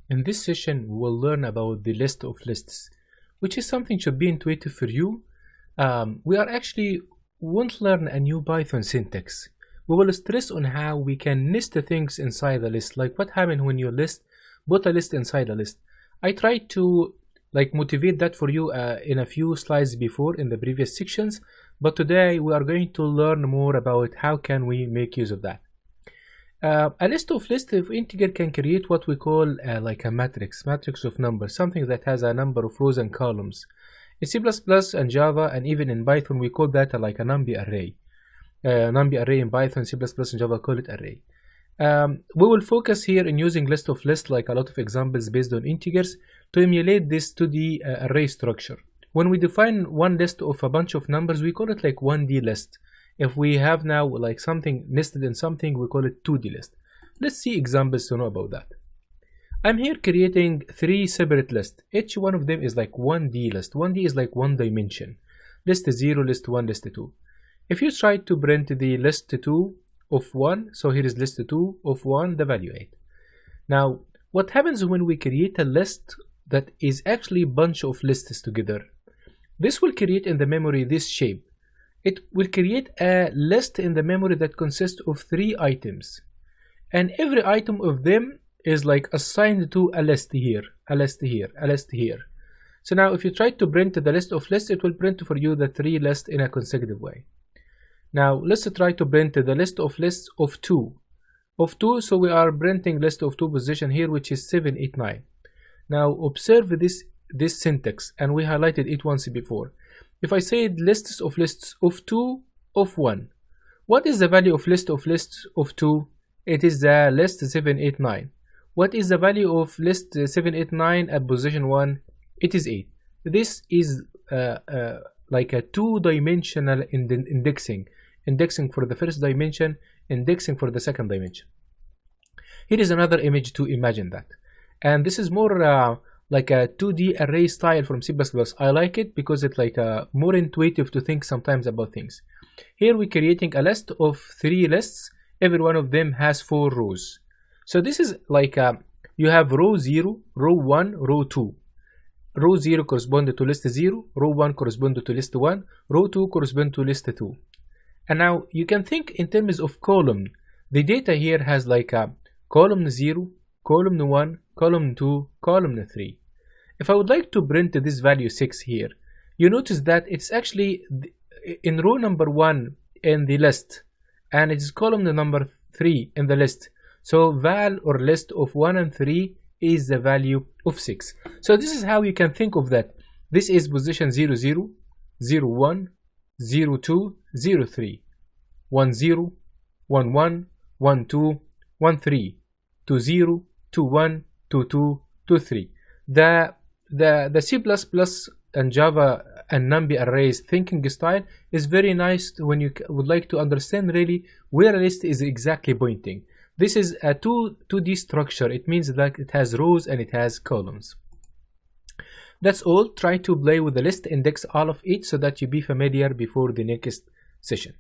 In this session, we will learn about the list of lists, which is something should be intuitive for you. Won't learn a new Python syntax. We will stress on how we can nest the things inside the list, like what happens when you put a list inside a list. I tried to motivate that for you in a few slides before in the previous sections, but today we are going to learn more about how can we make use of that. A list of integer can create what we call a matrix of numbers, something that has a number of rows and columns. In C++ and Java and even in Python we call that like a NumPy array. NumPy array in Python, C++ and Java call it array. We will focus here in using list of lists, like a lot of examples based on integers, to emulate this 2D array structure. When we define one list of a bunch of numbers, we call it like 1D list. If we have now like something nested in something, we call it 2D list. Let's see examples to know about that. I'm here creating 3 separate lists. Each one of them is like 1D list. 1D is like one dimension. List 0, list 1, list 2. If you try to print the list 2 of 1, so here is list 2 of 1, the value 8. Now, what happens when we create a list that is actually a bunch of lists together? This will create in the memory this shape. It will create a list in the memory that consists of 3 items. And every item of them is like assigned to a list here, a list here, a list here. So now if you try to print the list of lists, it will print for you the 3 lists in a consecutive way. Now let's try to print the list of lists of 2. So we are printing list of 2 position here, which is 7, 8, 9. Now observe this syntax, and we highlighted it once before. If I say lists of 2 of 1, what is the value of lists of 2? It is the list 7, 8, 9. What is the value of list 7, 8, 9 at position 1? It is 8. This is like a 2-dimensional indexing for the first dimension, indexing for the second dimension. Here is another image to imagine that. And this is more like a 2D array style from C++. I like it because it's like more intuitive to think sometimes about things. Here we're creating a list of 3 lists. Every one of them has 4 rows. So this is like you have row 0, row 1, row 2. Row 0 corresponds to list 0, row 1 corresponds to list 1, row 2 corresponds to list 2. And now you can think in terms of column. The data here has like a column 0, column 1, column 2, column 3. If I would like to print this value 6 here, you notice that it's actually in row number 1 in the list, and it's column number 3 in the list. So val or list of 1 and 3 is the value of 6. So this is how you can think of that. This is position 0, 0, 0, 1, 0, 2, 0, 3, 1, 0, 1, 1, 1, 2, 1, 3, 2, 0, 2, 1, 2, 2, 2, 3. The C++ and Java and NumPy arrays thinking style is very nice when you would like to understand really where a list is exactly pointing. This is a 2D structure. It means that it has rows and it has columns. That's all. Try to play with the list, index all of it so that you be familiar before the next session.